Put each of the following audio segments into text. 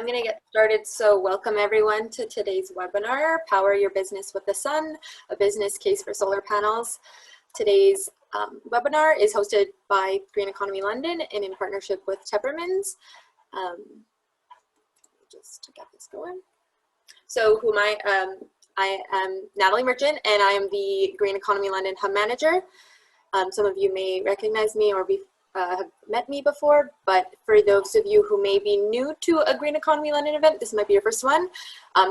I'm going to get started. So welcome everyone to today's webinar, Power Your Business with the Sun, a business case for solar panels. Today's webinar is hosted by Green Economy London and in partnership with Tepperman's. Just to get this going. So who am I? I am Natalie Merchant and I am the Green Economy London Hub Manager. Some of you may recognize me or have met me before, but for those of you who may be new to a Green Economy London event, this might be your first one.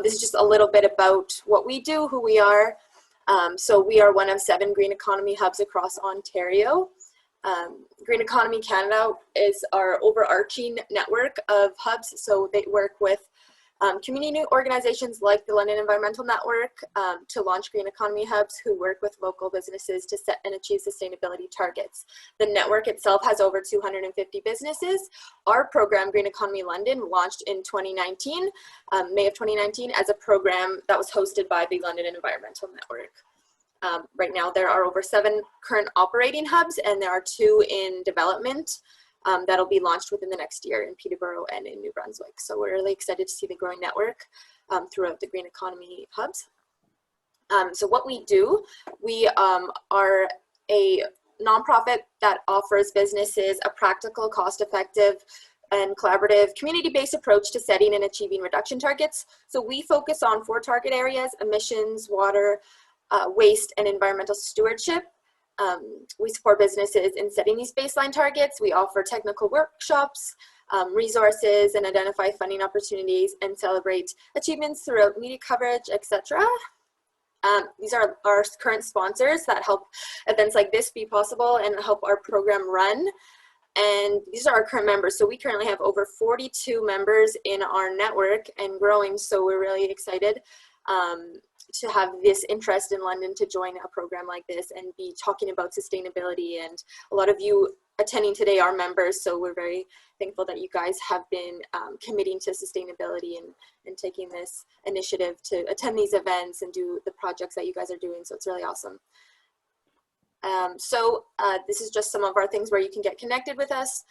This is just a little bit about what we do, who we are. So we are one of 7 Green Economy hubs across Ontario. Green Economy Canada is our overarching network of hubs, so they work with community organizations like the London Environmental Network to launch green economy hubs who work with local businesses to set and achieve sustainability targets. The network itself has over 250 businesses. Our program, Green Economy London, launched in 2019, May of 2019, as a program that was hosted by the London Environmental Network. Right now there are over 7 current operating hubs and there are 2 in development. That'll be launched within the next year in Peterborough and in New Brunswick. So we're really excited to see the growing network throughout the green economy hubs. So what we do, we are a nonprofit that offers businesses a practical, cost-effective, and collaborative community-based approach to setting and achieving reduction targets. So we focus on 4 target areas: emissions, water, waste, and environmental stewardship. We support businesses in setting these baseline targets. We offer technical workshops, resources, and identify funding opportunities and celebrate achievements throughout media coverage, etc. These are our current sponsors that help events like this be possible and help our program run. And these are our current members. So we currently have over 42 members in our network and growing. So we're really excited to have this interest in London to join a program like this and be talking about sustainability. And a lot of you attending today are members, so we're very thankful that you guys have been committing to sustainability and taking this initiative to attend these events and do the projects that you guys are doing, so it's really awesome. This is just some of our things where you can get connected with us.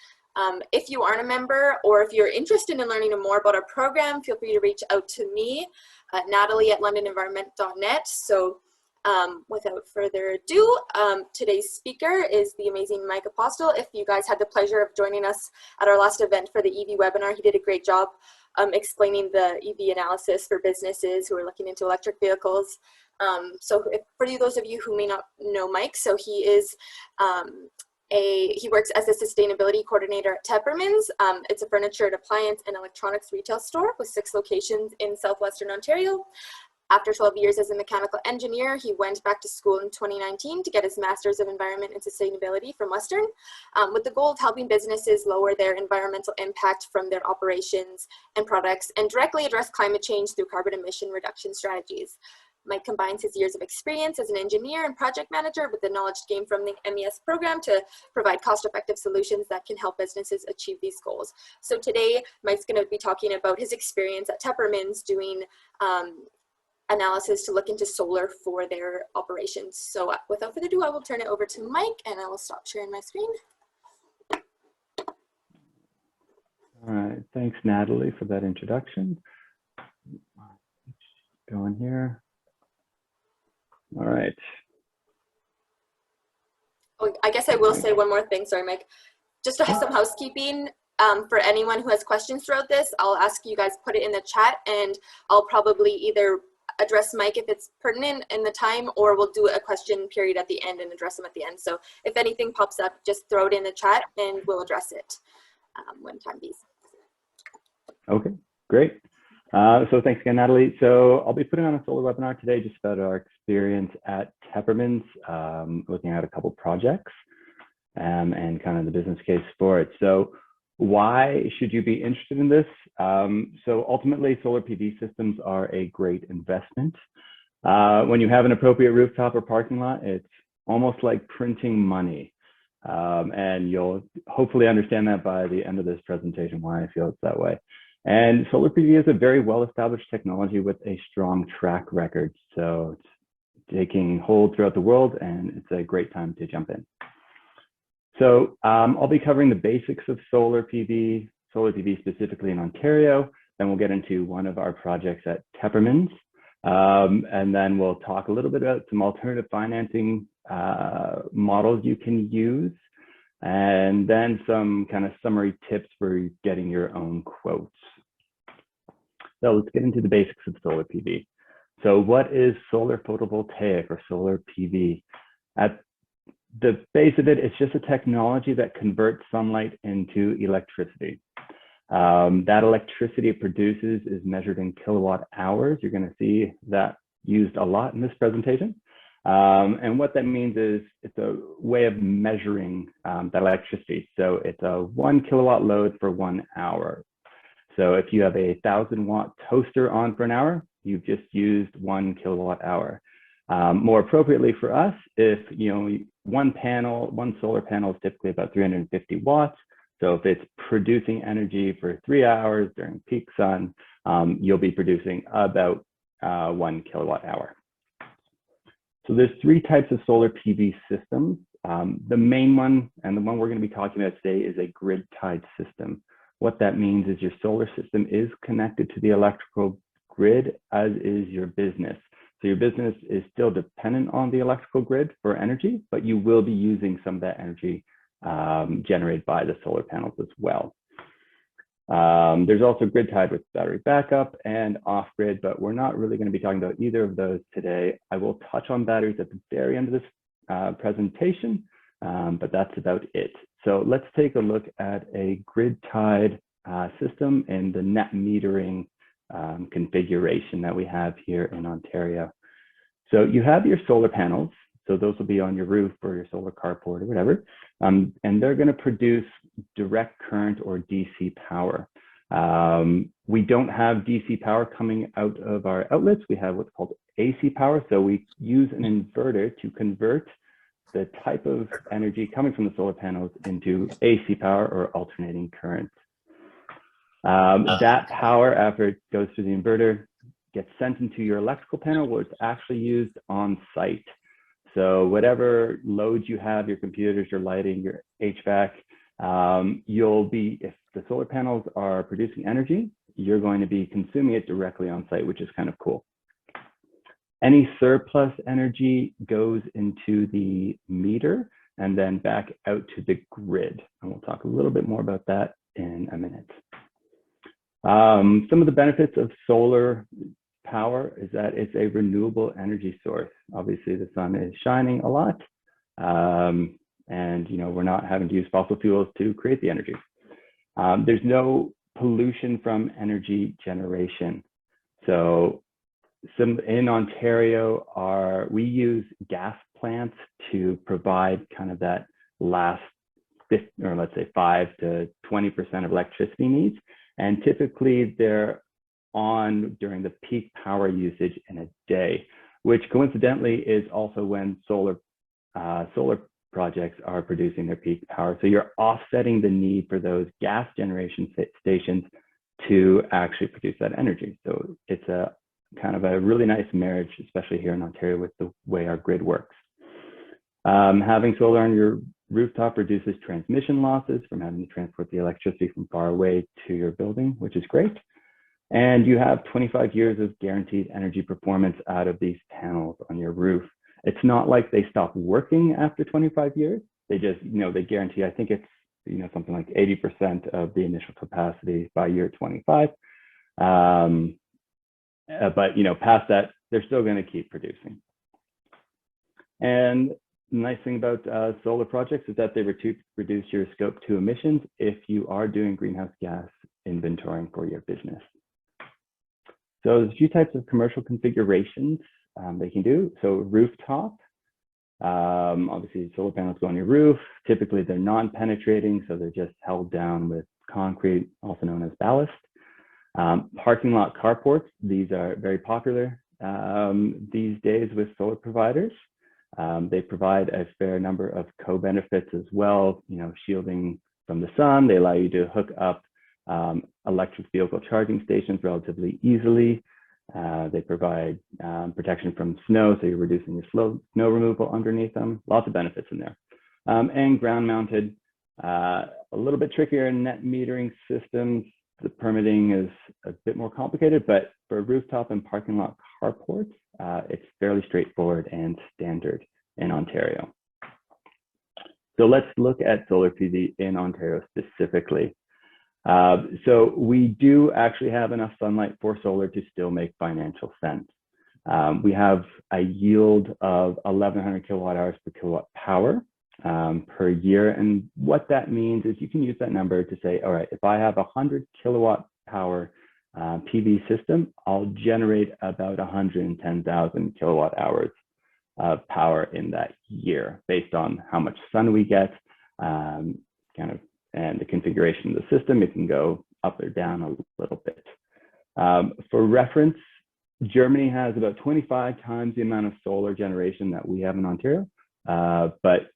If you aren't a member or if you're interested in learning more about our program, feel free to reach out to me, Natalie@londonenvironment.net. So without further ado, today's speaker is the amazing Mike Apostol. If you guys had the pleasure of joining us at our last event for the EV webinar, he did a great job explaining the EV analysis for businesses who are looking into electric vehicles. For those of you who may not know Mike, so he is he works as a sustainability coordinator at Tepperman's. It's a furniture and appliance and electronics retail store with 6 locations in southwestern Ontario. After 12 years as a mechanical engineer, he went back to school in 2019 to get his Master's of Environment and Sustainability from Western, with the goal of helping businesses lower their environmental impact from their operations and products and directly address climate change through carbon emission reduction strategies. Mike combines his years of experience as an engineer and project manager with the knowledge gained from the MES program to provide cost-effective solutions that can help businesses achieve these goals. So today, Mike's going to be talking about his experience at Tepperman's doing analysis to look into solar for their operations. So without further ado, I will turn it over to Mike and I will stop sharing my screen. All right, thanks Natalie for that introduction. Go in here. All right. Oh, I guess I will say one more thing. Sorry, Mike. Just to have some housekeeping for anyone who has questions throughout this, I'll ask you guys put it in the chat and I'll probably either address Mike if it's pertinent in the time, or we'll do a question period at the end and address them at the end. So if anything pops up, just throw it in the chat and we'll address it when time be. Okay, great. So thanks again, Natalie. So I'll be putting on a solar webinar today just about our experience at Tepperman's, looking at a couple projects and kind of the business case for it. So why should you be interested in this? So ultimately, solar PV systems are a great investment. When you have an appropriate rooftop or parking lot, it's almost like printing money. And you'll hopefully understand that by the end of this presentation, why I feel it's that way. And solar PV is a very well-established technology with a strong track record. So it's taking hold throughout the world and it's a great time to jump in. So I'll be covering the basics of solar PV specifically in Ontario, then we'll get into one of our projects at Tepperman's. And then we'll talk a little bit about some alternative financing models you can use, and then some kind of summary tips for getting your own quotes. So let's get into the basics of solar PV. So what is solar photovoltaic or solar PV? At the base of it, it's just a technology that converts sunlight into electricity. That electricity it produces is measured in kilowatt hours. You're going to see that used a lot in this presentation. And what that means is it's a way of measuring that electricity. So it's a 1 kilowatt load for 1 hour. So if you have a 1,000-watt toaster on for an hour, you've just used 1 kilowatt hour. More appropriately for us, if one solar panel is typically about 350 watts. So if it's producing energy for 3 hours during peak sun, you'll be producing about 1 kilowatt hour. So there's 3 types of solar PV systems. The main one, and the one we're going to be talking about today, is a grid-tied system. What that means is your solar system is connected to the electrical grid, as is your business. So your business is still dependent on the electrical grid for energy, but you will be using some of that energy generated by the solar panels as well. There's also grid tied with battery backup and off grid, but we're not really going to be talking about either of those today. I will touch on batteries at the very end of this presentation, but that's about it. So let's take a look at a grid tied system and the net metering configuration that we have here in Ontario. So you have your solar panels. So those will be on your roof or your solar carport or whatever. And they're going to produce direct current or DC power. We don't have DC power coming out of our outlets. We have what's called AC power. So we use an inverter to convert the type of energy coming from the solar panels into AC power or alternating current. That power, after it goes through the inverter, gets sent into your electrical panel where it's actually used on site. So whatever loads you have, your computers, your lighting, your HVAC, if the solar panels are producing energy, you're going to be consuming it directly on site, which is kind of cool. Any surplus energy goes into the meter and then back out to the grid. And we'll talk a little bit more about that in a minute. Some of the benefits of solar power is that it's a renewable energy source. Obviously, the sun is shining a lot, and we're not having to use fossil fuels to create the energy. There's no pollution from energy generation. So in Ontario, we use gas plants to provide kind of that last 50, or let's say 5 to 20% of electricity needs. And typically they're on during the peak power usage in a day, which coincidentally is also when solar projects are producing their peak power. So you're offsetting the need for those gas generation stations to actually produce that energy. So it's a kind of a really nice marriage, especially here in Ontario with the way our grid works. Having solar on your rooftop reduces transmission losses from having to transport the electricity from far away to your building, which is great. And you have 25 years of guaranteed energy performance out of these panels on your roof. It's not like they stop working after 25 years. They just, they guarantee, I think it's, something like 80% of the initial capacity by year 25. But, past that, they're still going to keep producing. And the nice thing about solar projects is that they reduce your scope 2 emissions if you are doing greenhouse gas inventorying for your business. So there's a few types of commercial configurations they can do. So rooftop, obviously solar panels go on your roof. Typically they're non-penetrating, so they're just held down with concrete, also known as ballast. Parking lot carports, these are very popular these days with solar providers. They provide a fair number of co-benefits as well, shielding from the sun. They allow you to hook up electric vehicle charging stations relatively easily. They provide protection from snow, so you're reducing your snow removal underneath them. Lots of benefits in there. And ground mounted, a little bit trickier net metering systems. the permitting is a bit more complicated, but for rooftop and parking lot carports, it's fairly straightforward and standard in Ontario. So let's look at solar PV in Ontario specifically. So we do actually have enough sunlight for solar to still make financial sense. We have a yield of 1,100 kilowatt hours per kilowatt power per year. And what that means is you can use that number to say, all right, if I have a 100 kilowatt power PV system, I'll generate about 110,000 kilowatt hours of power in that year based on how much sun we get, and the configuration of the system. It can go up or down a little bit. For reference, Germany has about 25 times the amount of solar generation that we have in Ontario, but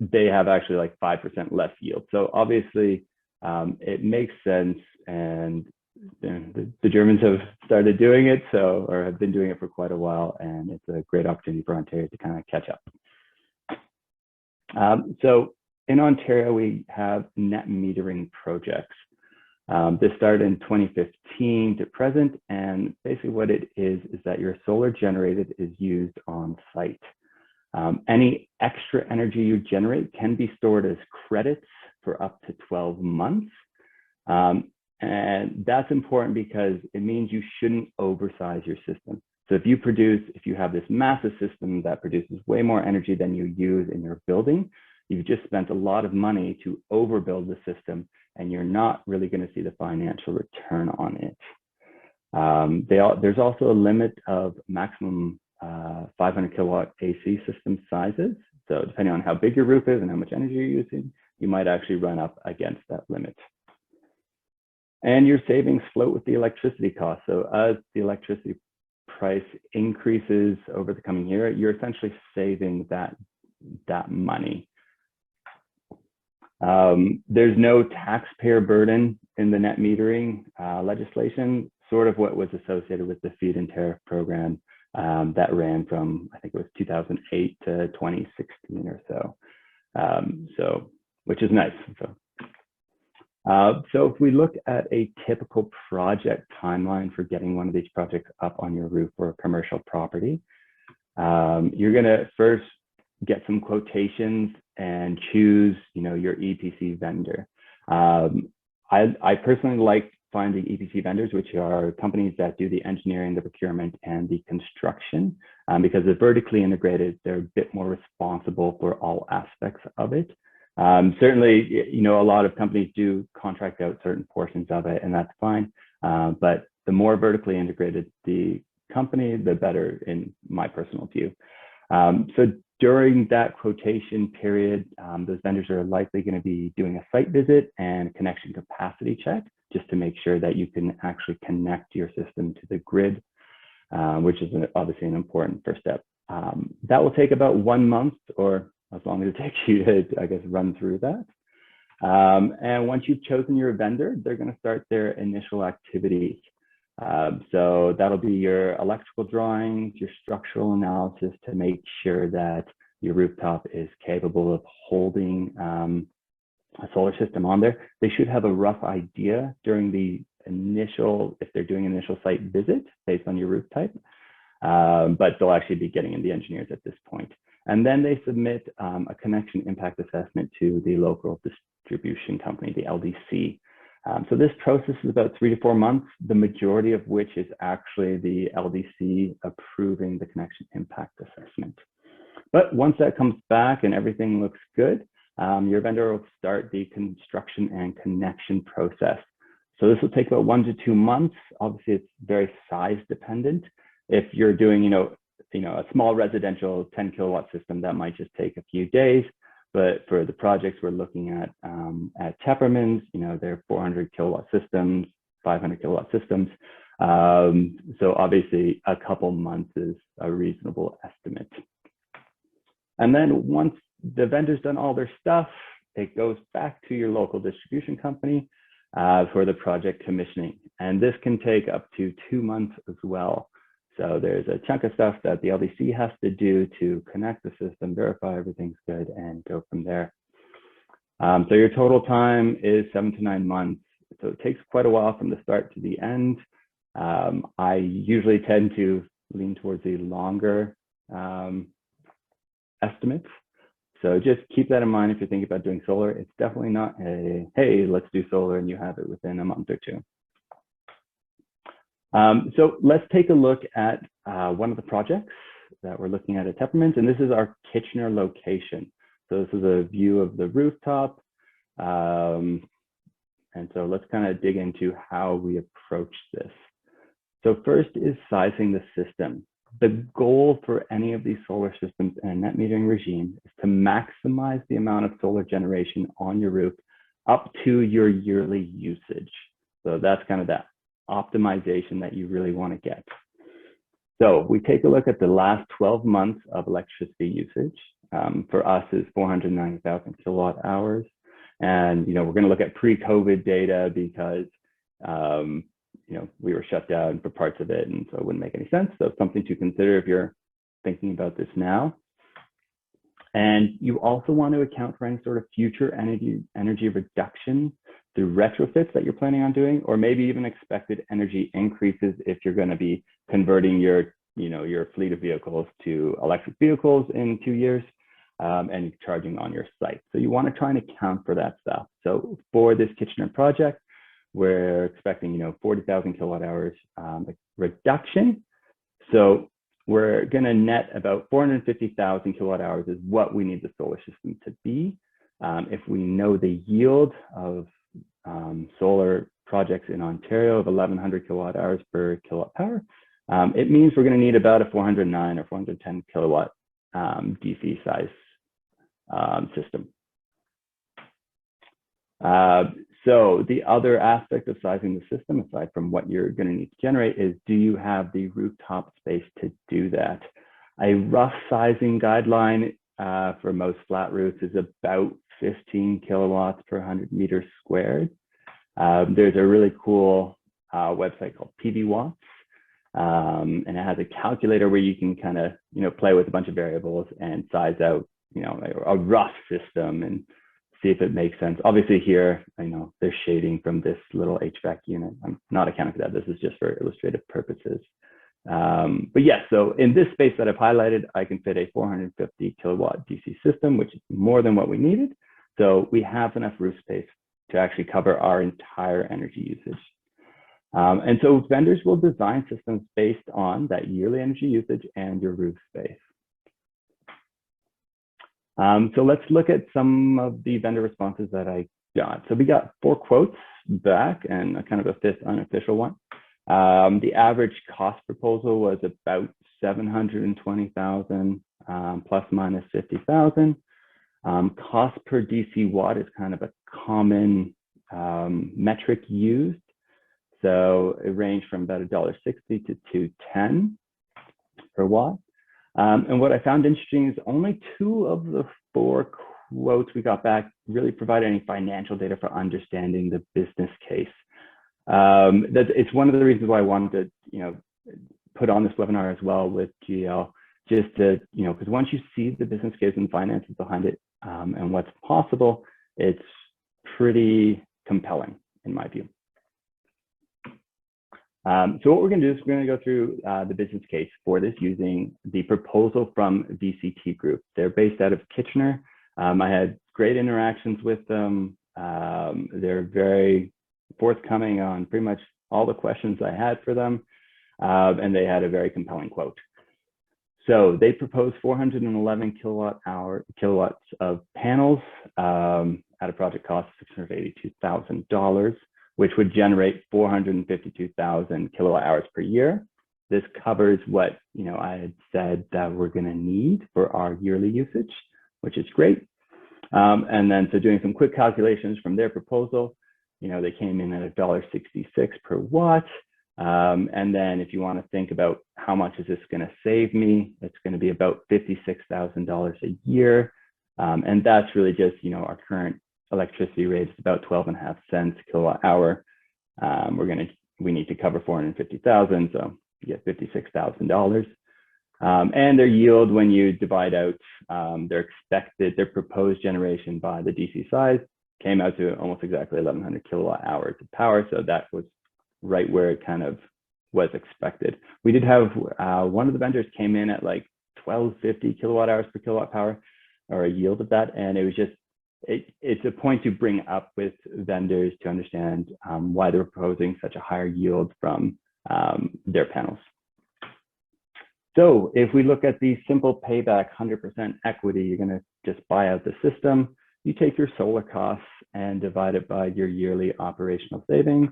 they have actually like 5% less yield. So obviously it makes sense, and the Germans have started doing it, or have been doing it for quite a while, and it's a great opportunity for Ontario to kind of catch up. So in Ontario, we have net metering projects. This started in 2015 to present, and basically what it is that your solar generated is used on site. Any extra energy you generate can be stored as credits for up to 12 months. And that's important because it means you shouldn't oversize your system. So if you have this massive system that produces way more energy than you use in your building, you've just spent a lot of money to overbuild the system, and you're not really going to see the financial return on it. There's also a limit of maximum 500 kilowatt AC system sizes. So depending on how big your roof is and how much energy you're using, you might actually run up against that limit. And your savings float with the electricity cost. So as the electricity price increases over the coming year, you're essentially saving that money. There's no taxpayer burden in the net metering legislation, sort of what was associated with the feed-in tariff program that ran from, I think it was 2008 to 2016 or so, which is nice. So if we look at a typical project timeline for getting one of these projects up on your roof or a commercial property, you're going to first get some quotations and choose, your EPC vendor. I personally like finding EPC vendors, which are companies that do the engineering, the procurement, and the construction, because they're vertically integrated. They're a bit more responsible for all aspects of it. Certainly, a lot of companies do contract out certain portions of it, and that's fine. But the more vertically integrated the company, the better, in my personal view. So during that quotation period, those vendors are likely going to be doing a site visit and connection capacity check, just to make sure that you can actually connect your system to the grid, which is obviously an important first step. That will take about 1 month, or as long as it takes you to, I guess, run through that. And once you've chosen your vendor, they're going to start their initial activities. So that'll be your electrical drawings, your structural analysis to make sure that your rooftop is capable of holding a solar system on there. They should have a rough idea during the initial, if they're doing an initial site visit based on your roof type, but they'll actually be getting in the engineers at this point. And then they submit a connection impact assessment to the local distribution company, the LDC. So this process is about 3 to 4 months, the majority of which is actually the LDC approving the connection impact assessment. But once that comes back and everything looks good, your vendor will start the construction and connection process. So this will take about 1 to 2 months. Obviously, it's very size dependent. If you're doing, a small residential 10 kilowatt system, that might just take a few days. But for the projects we're looking at Tepperman's, they're 400 kilowatt systems, 500 kilowatt systems. So obviously a couple months is a reasonable estimate. And then once the vendor's done all their stuff, it goes back to your local distribution company for the project commissioning. And this can take up to 2 months as well. So there's a chunk of stuff that the LDC has to do to connect the system, verify everything's good, and go from there. So your total time is 7 to 9 months. So it takes quite a while from the start to the end. I usually tend to lean towards the longer estimates. So just keep that in mind if you're thinking about doing solar. It's definitely not a, hey, let's do solar and you have it within a month or two. So let's take a look at one of the projects that we're looking at Tepperman, and this is our Kitchener location. So this is a view of the rooftop. And so let's kind of dig into how we approach this. So first is sizing the system. The goal for any of these solar systems in a net metering regime is to maximize the amount of solar generation on your roof up to your yearly usage. So that's kind of that optimization that you really want to get. So we take a look at the last 12 months of electricity usage. For us is 490,000 kilowatt hours. And, we're going to look at pre-COVID data because, we were shut down for parts of it, and so it wouldn't make any sense. So something to consider if you're thinking about this now. And you also want to account for any sort of future energy reduction through retrofits that you're planning on doing, or maybe even expected energy increases if you're going to be converting your fleet of vehicles to electric vehicles in 2 years. And charging on your site. So you want to try and account for that stuff. So for this Kitchener project, we're expecting, 40,000 kilowatt hours reduction. So we're going to net about 450,000 kilowatt hours is what we need the solar system to be. If we know the yield of solar projects in Ontario of 1,100 kilowatt hours per kilowatt power, it means we're going to need about a 409 or 410 kilowatt DC size system. So the other aspect of sizing the system, aside from what you're going to need to generate, is do you have the rooftop space to do that? A rough sizing guideline for most flat roofs is about 15 kilowatts per 100 meters squared. There's a really cool website called PV Watts, and it has a calculator where you can kind of play with a bunch of variables and size out a rough system and see if it makes sense. Obviously here, there's shading from this little HVAC unit. I'm not accounting for that. This is just for illustrative purposes. But yes, so in this space that I've highlighted, I can fit a 450 kilowatt DC system, which is more than what we needed. So we have enough roof space to actually cover our entire energy usage. And so vendors will design systems based on that yearly energy usage and your roof space. So let's look at some of the vendor responses that I got. So we got 4 quotes back and a kind of a 5th unofficial one. The average cost proposal was about 720,000 plus minus 50,000. Cost per DC watt is kind of a common metric used. So it ranged from about $1.60 to $2.10 per watt. And what I found interesting is only 2 of the 4 quotes we got back really provide any financial data for understanding the business case. It's one of the reasons why I wanted to, put on this webinar as well with GL, just to, because once you see the business case and finances behind it and what's possible, it's pretty compelling in my view. So what we're going to do is we're going to go through the business case for this using the proposal from VCT Group. They're based out of Kitchener. I had great interactions with them. They're very forthcoming on pretty much all the questions I had for them, and they had a very compelling quote. So they proposed 411 kilowatts of panels at a project cost of $682,000. Which would generate 452,000 kilowatt hours per year. This covers what I had said that we're going to need for our yearly usage, which is great. And then so doing some quick calculations from their proposal, they came in at $1.66 per watt. And then if you want to think about how much is this going to save me, it's going to be about $56,000 a year. And that's really just our current electricity rate is about 12.5 cents kilowatt hour. We need to cover 450,000, so you get $56,000. And their yield, when you divide out their proposed generation by the DC size, came out to almost exactly 1,100 kilowatt hours of power. So that was right where it kind of was expected. We did have one of the vendors came in at like 1,250 kilowatt hours per kilowatt power, or a yield of that. And it was just, it's a point to bring up with vendors to understand why they're proposing such a higher yield from their panels. So if we look at the simple payback 100% equity, you're going to just buy out the system. You take your solar costs and divide it by your yearly operational savings.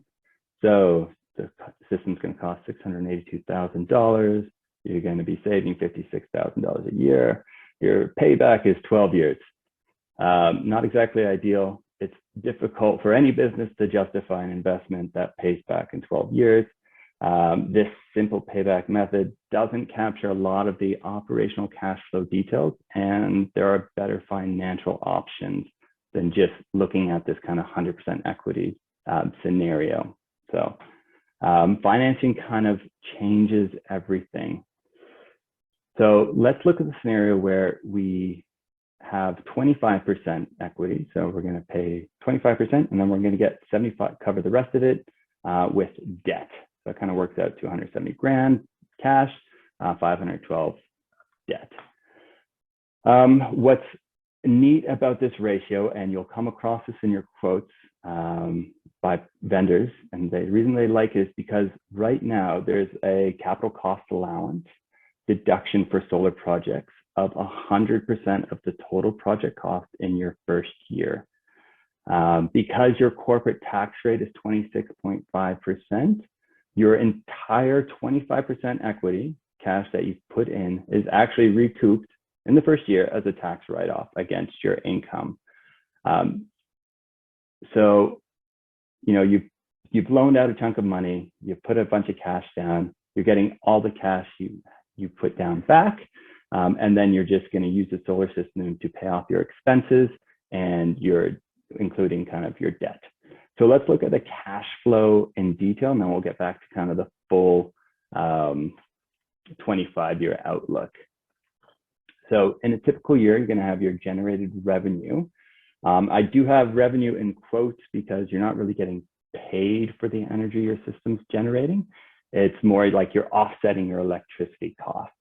So the system's going to cost $682,000. You're going to be saving $56,000 a year. Your payback is 12 years. Not exactly ideal. It's difficult for any business to justify an investment that pays back in 12 years. This simple payback method doesn't capture a lot of the operational cash flow details, and there are better financial options than just looking at this kind of 100% equity scenario. So financing kind of changes everything. So let's look at the scenario where we have 25% equity. So we're going to pay 25%, and then we're going to get 75, cover the rest of it with debt. So it kind of works out to 170 grand cash, 512 debt. What's neat about this ratio, and you'll come across this in your quotes by vendors, and the reason they like it is because right now there's a capital cost allowance deduction for solar projects of 100% of the total project cost in your first year. Because your corporate tax rate is 26.5%, your entire 25% equity cash that you put in is actually recouped in the first year as a tax write-off against your income. So, you know, you've loaned out a chunk of money, you've put a bunch of cash down, you're getting all the cash you put down back, and then you're just going to use the solar system to pay off your expenses, and you're including kind of your debt. So let's look at the cash flow in detail, and then we'll get back to kind of the full 25-year outlook. So in a typical year, you're going to have your generated revenue. I do have revenue in quotes because you're not really getting paid for the energy your system's generating. It's more like you're offsetting your electricity cost.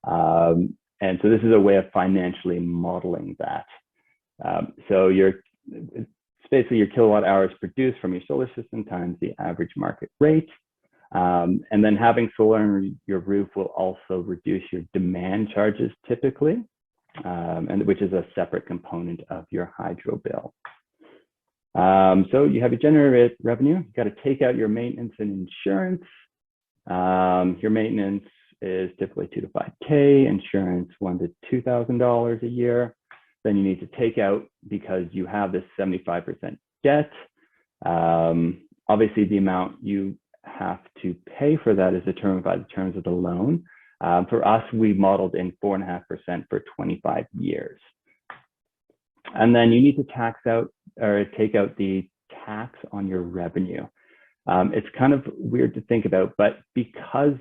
And so this is a way of financially modeling that. So it's basically your kilowatt hours produced from your solar system times the average market rate. And then having solar on your roof will also reduce your demand charges typically, and which is a separate component of your hydro bill. So you have your generated revenue. You've got to take out your maintenance and insurance. Your maintenance is typically $2,000 to $5,000, insurance $1,000 to $2,000 a year. Then you need to take out, because you have this 75% debt. Obviously, the amount you have to pay for that is determined by the terms of the loan. For us, we modeled in 4.5% for 25 years. And then you need to tax out or take out the tax on your revenue. It's kind of weird to think about, but because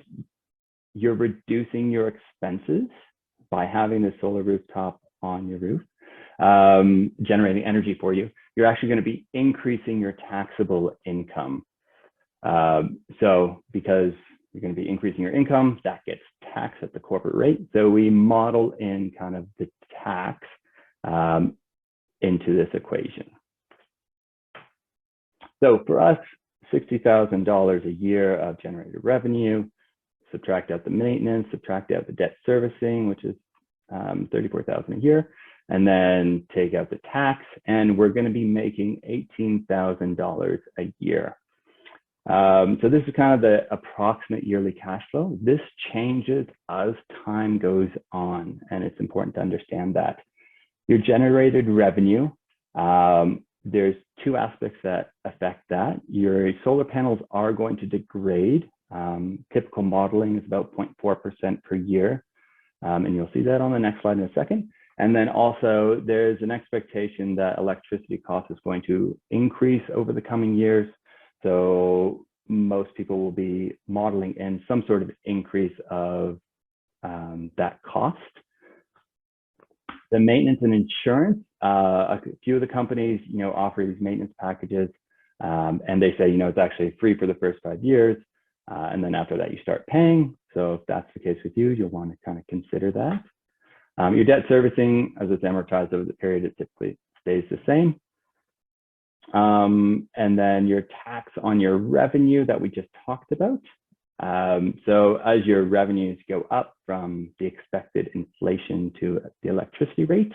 you're reducing your expenses by having the solar rooftop on your roof, generating energy for you, you're actually going to be increasing your taxable income. So because you're going to be increasing your income, that gets taxed at the corporate rate. So we model in kind of the tax into this equation. So for us, $60,000 a year of generated revenue, subtract out the maintenance, subtract out the debt servicing, which is $34,000 a year, and then take out the tax, and we're going to be making $18,000 a year. So this is kind of the approximate yearly cash flow. This changes as time goes on, and it's important to understand that. Your generated revenue, there's two aspects that affect that. Your solar panels are going to degrade. Typical modeling is about 0.4% per year. And you'll see that on the next slide in a second. And then also there's an expectation that electricity cost is going to increase over the coming years. So most people will be modeling in some sort of increase of that cost. The maintenance and insurance, a few of the companies, offer these maintenance packages, and they say, it's actually free for the first 5 years. And then after that, you start paying. So if that's the case with you, you'll want to kind of consider that. Your debt servicing, as it's amortized over the period, it typically stays the same. And then your tax on your revenue that we just talked about. So as your revenues go up from the expected inflation to the electricity rate,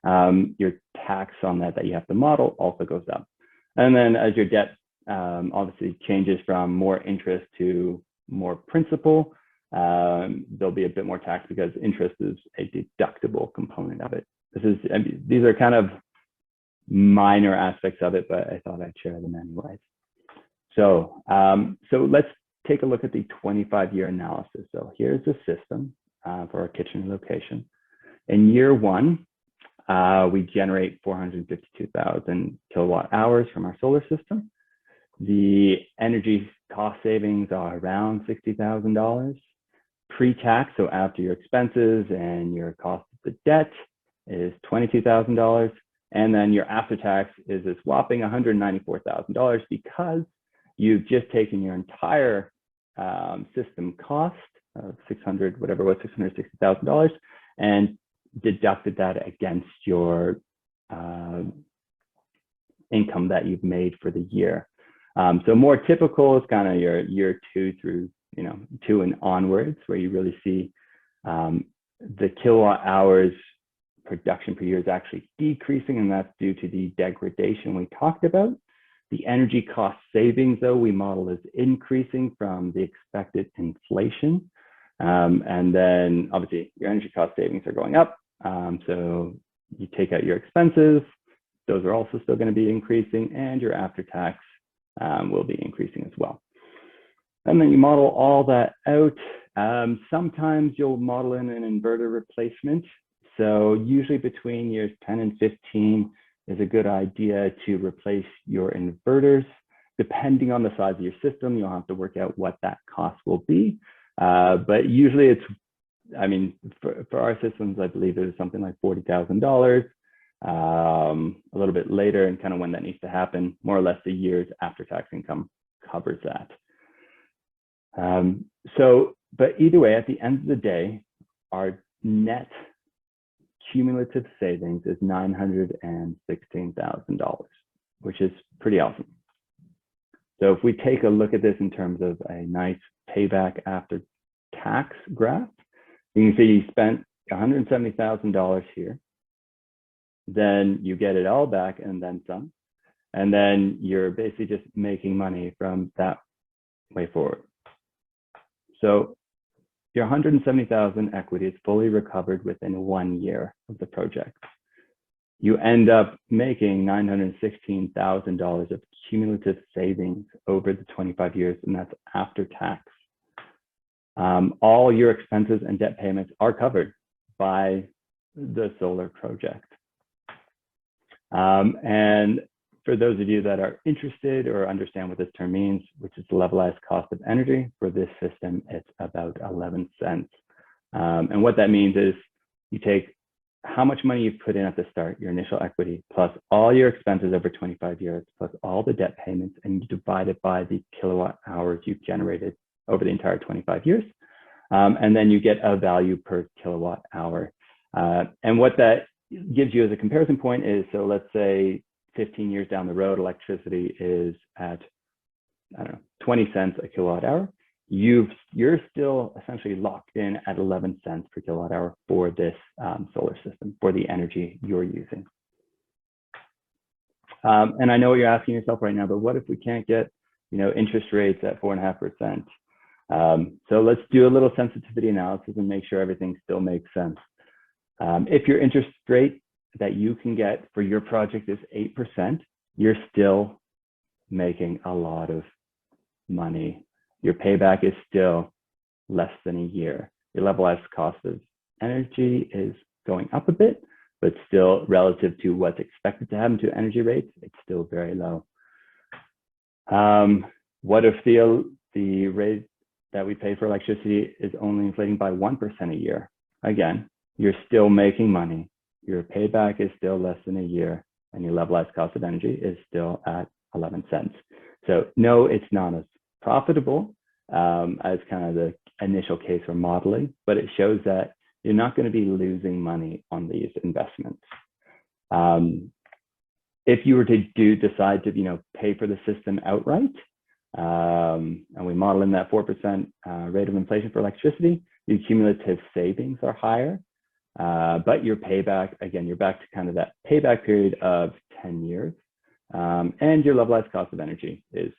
your tax on that you have to model also goes up. And then as your debt obviously changes from more interest to more principal, there'll be a bit more tax because interest is a deductible component of it. These are kind of minor aspects of it, but I thought I'd share them anyways. So let's take a look at the 25-year analysis. So here's the system for our kitchen location. In year 1, we generate 452,000 kilowatt hours from our solar system. The energy cost savings are around $60,000. Pre-tax, so after your expenses and your cost of the debt, is $22,000. And then your after-tax is this whopping $194,000 because you've just taken your entire system cost of $660,000 and deducted that against your income that you've made for the year. So more typical is kind of your year 2 through 2 and onwards, where you really see the kilowatt hours production per year is actually decreasing, and that's due to the degradation we talked about. The energy cost savings, though, we model as increasing from the expected inflation. And then obviously your energy cost savings are going up. So you take out your expenses, those are also still going to be increasing, and your after tax will be increasing as well. And then you model all that out. Sometimes you'll model in an inverter replacement. So usually between years 10 and 15 is a good idea to replace your inverters. Depending on the size of your system, you'll have to work out what that cost will be. But usually it's, for our systems, I believe it was something like $40,000. A little bit later, and kind of when that needs to happen, more or less the year's after-tax income covers that. But either way, at the end of the day, our net cumulative savings is $916,000, which is pretty awesome. So if we take a look at this in terms of a nice payback after tax graph, you can see you spent $170,000 here. Then you get it all back and then some. And then you're basically just making money from that way forward. So your $170,000 equity is fully recovered within 1 year of the project. You end up making $916,000 of cumulative savings over the 25 years, and that's after tax. All your expenses and debt payments are covered by the solar project. And for those of you that are interested or understand what this term means, which is the levelized cost of energy, for this system, it's about 11 cents. And what that means is you take how much money you've put in at the start, your initial equity, plus all your expenses over 25 years, plus all the debt payments, and you divide it by the kilowatt hours you've generated over the entire 25 years. And then you get a value per kilowatt hour. And what that gives you as a comparison point is, so let's say 15 years down the road, electricity is at, 20 cents a kilowatt hour. You're still essentially locked in at 11 cents per kilowatt hour for this solar system, for the energy you're using. And I know what you're asking yourself right now, but what if we can't get, interest rates at 4.5%? So let's do a little sensitivity analysis and make sure everything still makes sense. If your interest rate that you can get for your project is 8%, you're still making a lot of money. Your payback is still less than a year. Your levelized cost of energy is going up a bit, but still relative to what's expected to happen to energy rates, it's still very low. What if the rate that we pay for electricity is only inflating by 1% a year? Again, you're still making money. your payback is still less than a year, and your levelized cost of energy is still at 11 cents. So no, it's not as profitable as kind of the initial case for modeling, but it shows that you're not going to be losing money on these investments. If you were to decide to pay for the system outright, and we model in that 4% rate of inflation for electricity, your cumulative savings are higher, but your payback, again, you're back to kind of that payback period of 10 years, and your levelized cost of energy is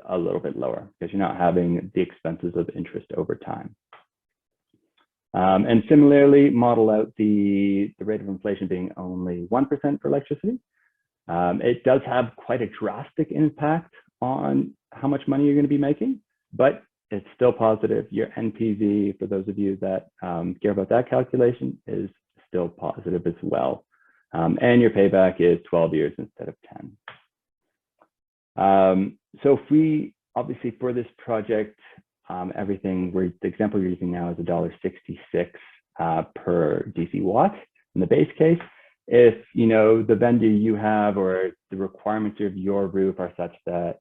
a little bit lower because you're not having the expenses of interest over time. And similarly, model out the rate of inflation being only 1% for electricity. It does have quite a drastic impact on how much money you're going to be making, but it's still positive. Your NPV, for those of you that care about that calculation, is still positive as well. And your payback is 12 years instead of 10. So if we, obviously for this project, the example you're using now is $1.66 per DC watt in the base case. If the vendor you have or the requirements of your roof are such that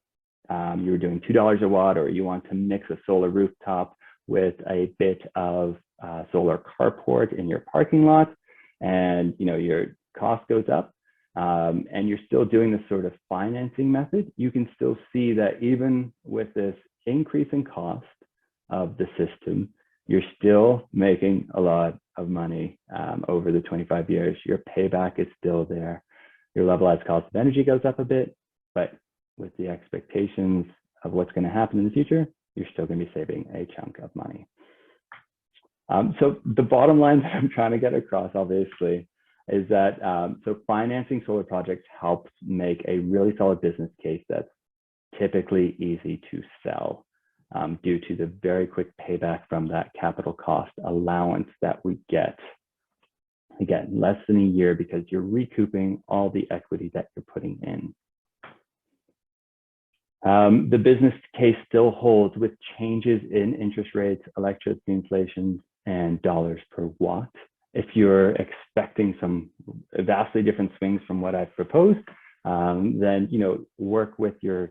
you're doing $2 a watt, or you want to mix a solar rooftop with a bit of solar carport in your parking lot, and your cost goes up, and you're still doing this sort of financing method, you can still see that even with this increase in cost of the system, you're still making a lot of money over the 25 years. Your payback is still there. Your levelized cost of energy goes up a bit, but with the expectations of what's going to happen in the future, you're still going to be saving a chunk of money. So the bottom line that I'm trying to get across, obviously, is that so financing solar projects helps make a really solid business case that's typically easy to sell due to the very quick payback from that capital cost allowance that we get. Again, less than a year because you're recouping all the equity that you're putting in. The business case still holds with changes in interest rates, electricity inflation, and dollars per watt. If you're expecting some vastly different swings from what I've proposed, then work with the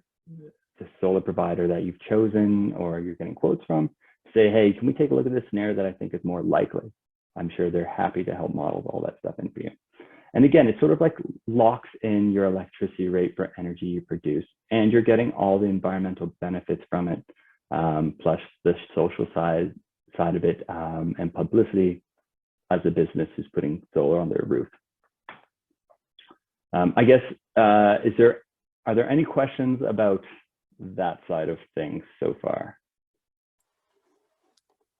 solar provider that you've chosen or you're getting quotes from. Say, hey, can we take a look at this scenario that I think is more likely? I'm sure they're happy to help model all that stuff in for you. And again, it sort of like locks in your electricity rate for energy you produce, and you're getting all the environmental benefits from it, plus the social side of it, and publicity as a business who's putting solar on their roof. I guess, are there any questions about that side of things so far?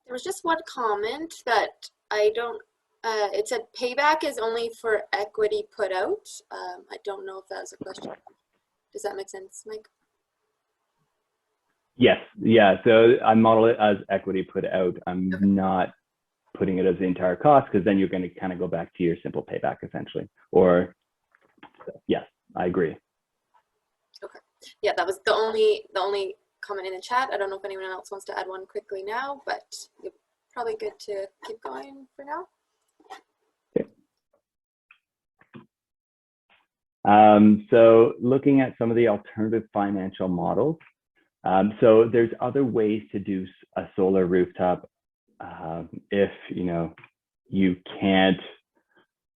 There was just one comment that I don't, it said payback is only for equity put out. I don't know if that was a question. Does that make sense, Mike? Yes, yeah, so I model it as equity put out. I'm not putting it as the entire cost, because then you're going to kind of go back to your simple payback essentially. Or yes, I agree. Okay, yeah, that was the only comment in the chat. I don't know if anyone else wants to add one quickly now, but you're probably good to keep going for now. Okay. So looking at some of the alternative financial models, so there's other ways to do a solar rooftop if you can't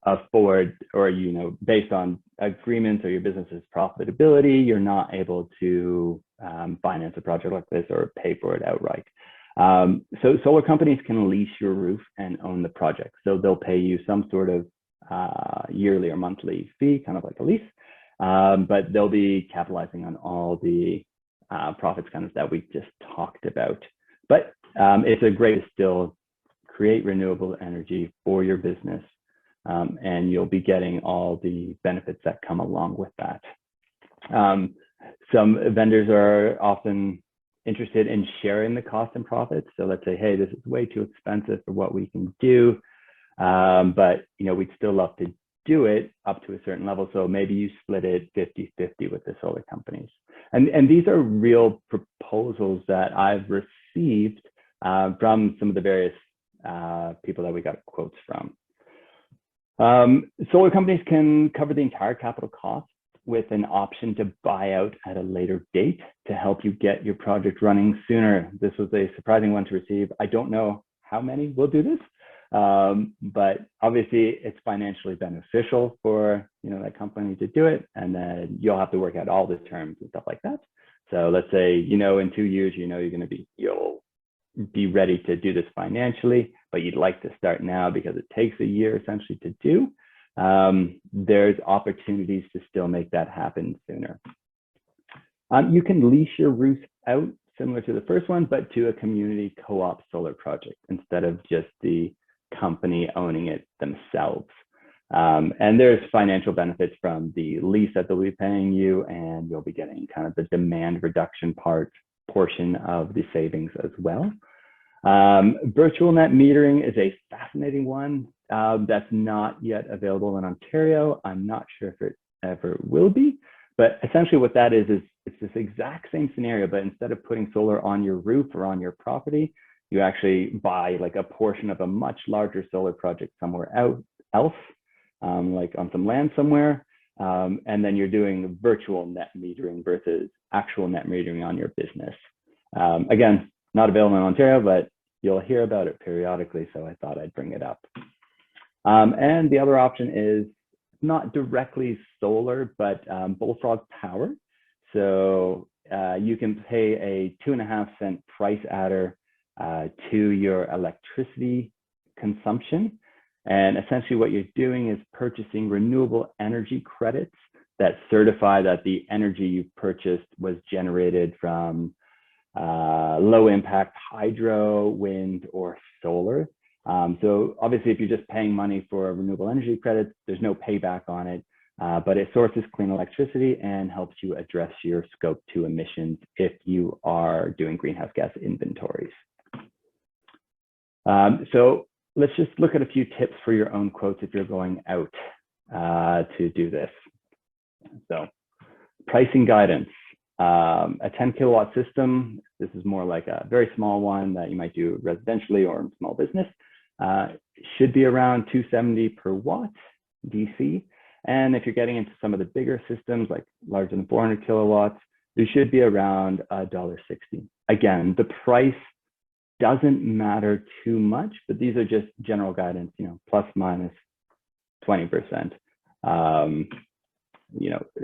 afford, or based on agreements or your business's profitability, you're not able to finance a project like this or pay for it outright. So solar companies can lease your roof and own the project. So they'll pay you some sort of yearly or monthly fee, kind of like a lease, but they'll be capitalizing on all the profits kind of that we just talked about. But it's a great to still create renewable energy for your business, and you'll be getting all the benefits that come along with that. Some vendors are often interested in sharing the cost and profits. So let's say, hey, this is way too expensive for what we can do, but we'd still love to do it up to a certain level. So maybe you split it 50-50 with the solar companies. And these are real proposals that I've received from some of the various people that we got quotes from. Solar companies can cover the entire capital cost with an option to buy out at a later date to help you get your project running sooner. This was a surprising one to receive. I don't know how many will do this, but obviously it's financially beneficial for that company to do it, and then you'll have to work out all the terms and stuff like that. So let's say in 2 years you'll be ready to do this financially, but you'd like to start now because it takes a year essentially to do. There's opportunities to still make that happen sooner. You can lease your roof out, similar to the first one, but to a community co-op solar project instead of just the company owning it themselves. And there's financial benefits from the lease that they'll be paying you, and you'll be getting kind of the demand reduction portion of the savings as well. Virtual net metering is a fascinating one that's not yet available in Ontario. I'm not sure if it ever will be, but essentially what that is it's this exact same scenario, but instead of putting solar on your roof or on your property, you actually buy like a portion of a much larger solar project somewhere else, like on some land somewhere, and then you're doing virtual net metering versus actual net metering on your business. Again, not available in Ontario, but you'll hear about it periodically, so I thought I'd bring it up. And the other option is not directly solar, but bullfrog power. So you can pay a 2.5-cent price adder to your electricity consumption. And essentially what you're doing is purchasing renewable energy credits that certify that the energy you purchased was generated from low impact hydro, wind, or solar. So obviously if you're just paying money for renewable energy credits, there's no payback on it, but it sources clean electricity and helps you address your scope 2 emissions if you are doing greenhouse gas inventories. So let's just look at a few tips for your own quotes if you're going out to do this. So pricing guidance. A 10 kilowatt system, this is more like a very small one that you might do residentially or in small business, should be around $270 per watt DC. And if you're getting into some of the bigger systems, like larger than 400 kilowatts, it should be around $1.60. Again, the price doesn't matter too much, but these are just general guidance, plus minus 20%,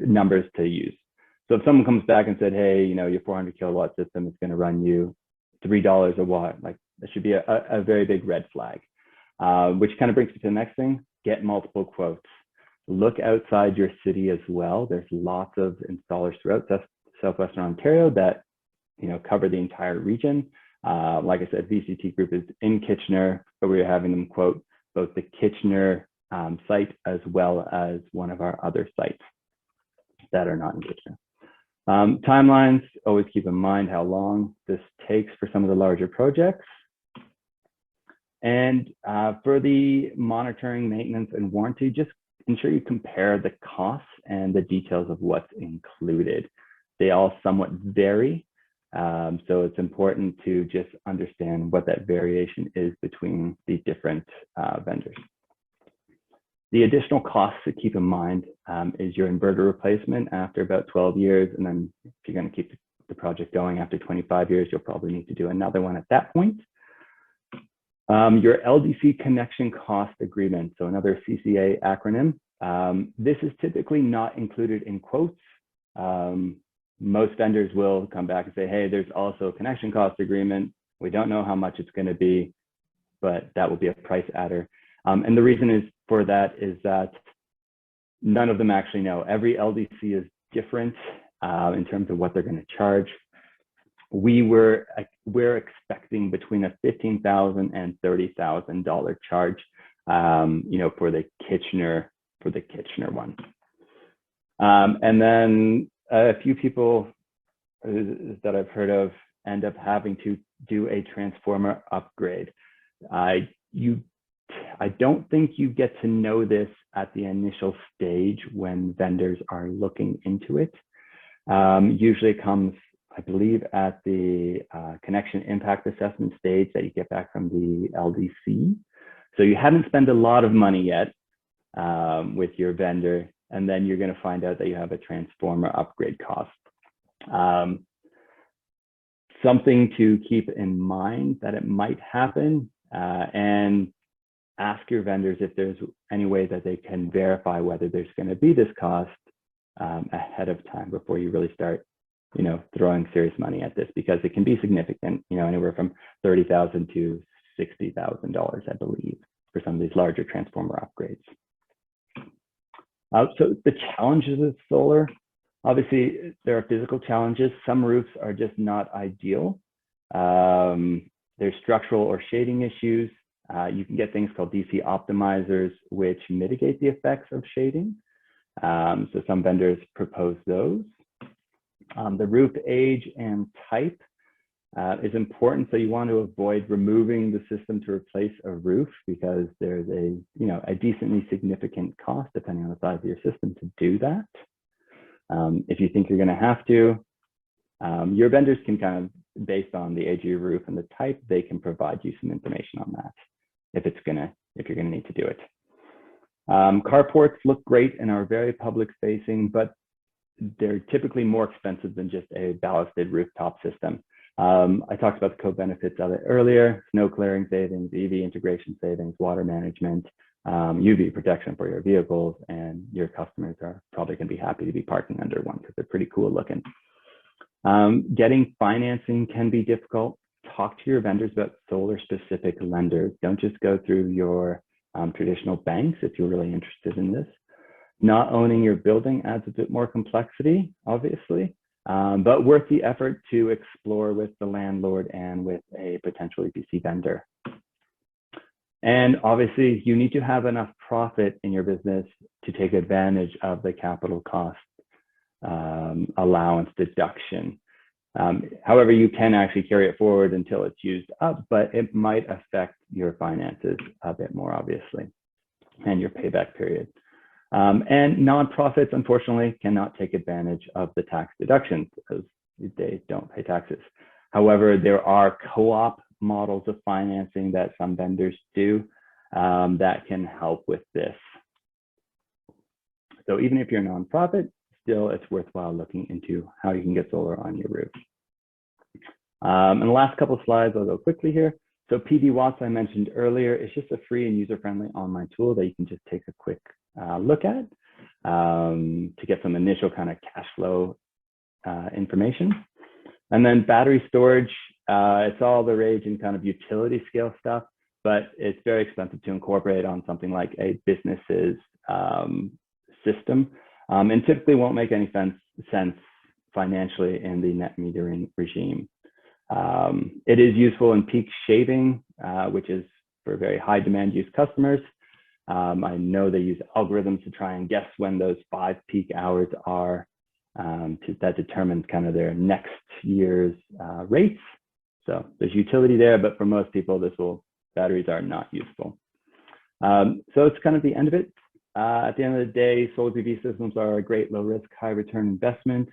numbers to use. So if someone comes back and said, hey, your 400 kilowatt system is going to run you $3 a watt, like that should be a very big red flag, which kind of brings me to the next thing, get multiple quotes. Look outside your city as well. There's lots of installers throughout Southwestern Ontario that, cover the entire region. Like I said, VCT Group is in Kitchener, but we're having them quote both the Kitchener site as well as one of our other sites that are not in Kitchener. Timelines, always keep in mind how long this takes for some of the larger projects. And for the monitoring, maintenance, and warranty, just ensure you compare the costs and the details of what's included. They all somewhat vary, so it's important to just understand what that variation is between the different vendors. The additional costs to keep in mind is your inverter replacement after about 12 years. And then if you're going to keep the project going after 25 years, you'll probably need to do another one at that point. Your LDC connection cost agreement, so another CCA acronym. This is typically not included in quotes. Most vendors will come back and say, hey, there's also a connection cost agreement. We don't know how much it's going to be, but that will be a price adder. And the reason for that is that none of them actually know. Every LDC is different in terms of what they're going to charge. We're expecting between a $15,000 and $30,000 charge, for the Kitchener one. And then a few people that I've heard of end up having to do a transformer upgrade. I don't think you get to know this at the initial stage when vendors are looking into it. Usually it comes, I believe, at the connection impact assessment stage that you get back from the LDC. So you haven't spent a lot of money yet. with your vendor, and then you're going to find out that you have a transformer upgrade cost. Something to keep in mind that it might happen, and ask your vendors if there's any way that they can verify whether there's going to be this cost ahead of time before you really start, throwing serious money at this, because it can be significant, anywhere from $30,000 to $60,000, I believe, for some of these larger transformer upgrades. So the challenges of solar, obviously there are physical challenges. Some roofs are just not ideal. There's structural or shading issues. You can get things called DC optimizers, which mitigate the effects of shading. So some vendors propose those. The roof age and type is important. So you want to avoid removing the system to replace a roof, because there's a decently significant cost depending on the size of your system to do that. If you think you're going to have to, your vendors can kind of, based on the age of your roof and the type, they can provide you some information on that if you're going to need to do it. Carports look great and are very public facing, but they're typically more expensive than just a ballasted rooftop system. I talked about the co-benefits of it earlier: snow clearing savings, EV integration savings, water management, UV protection for your vehicles, and your customers are probably going to be happy to be parking under one because they're pretty cool looking. Getting financing can be difficult. Talk to your vendors about solar specific lenders. Don't just go through your traditional banks if you're really interested in this. Not owning your building adds a bit more complexity, obviously, but worth the effort to explore with the landlord and with a potential EPC vendor. And obviously, you need to have enough profit in your business to take advantage of the capital cost allowance deduction. However, you can actually carry it forward until it's used up, but it might affect your finances a bit more, obviously, and your payback period. And nonprofits, unfortunately, cannot take advantage of the tax deductions because they don't pay taxes. However, there are co-op models of financing that some vendors do that can help with this. So even if you're a nonprofit, still it's worthwhile looking into how you can get solar on your roof. And the last couple of slides, I'll go quickly here. So PV Watts, I mentioned earlier, it's just a free and user-friendly online tool that you can just take a quick look at to get some initial kind of cash flow information. And then battery storage, it's all the rage in kind of utility scale stuff, but it's very expensive to incorporate on something like a business's system, and typically won't make any sense financially in the net metering regime. It is useful in peak shaving, which is for very high demand use customers. I know they use algorithms to try and guess when those 5 peak hours are, that determines kind of their next year's rates. So there's utility there, but for most people, batteries are not useful. So it's kind of the end of it. At the end of the day, solar PV systems are a great low risk, high return investment.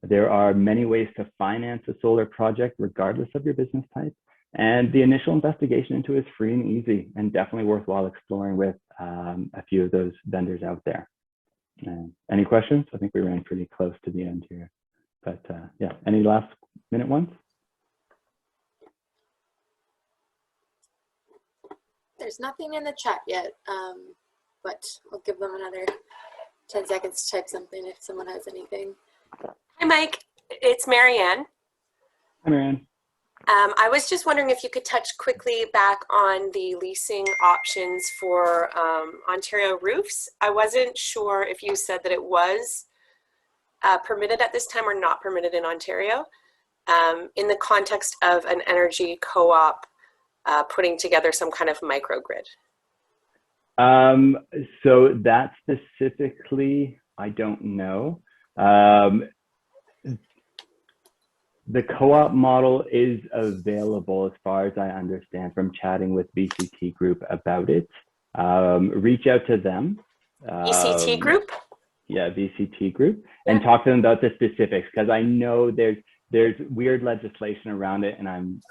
There are many ways to finance a solar project regardless of your business type. And the initial investigation into it is free and easy, and definitely worthwhile exploring with a few of those vendors out there. Any questions? I think we ran pretty close to the end here. But yeah, any last minute ones? There's nothing in the chat yet, but I'll give them another 10 seconds to type something if someone has anything. Hi, Mike. It's Marianne. Hi, Marianne. I was just wondering if you could touch quickly back on the leasing options for Ontario roofs. I wasn't sure if you said that it was permitted at this time or not permitted in Ontario in the context of an energy co-op putting together some kind of microgrid. So that specifically, I don't know. The co-op model is available as far as I understand from chatting with VCT Group about it. Reach out to them. VCT Group? Yeah, VCT Group, and talk to them about the specifics, because I know there's weird legislation around it, and I'm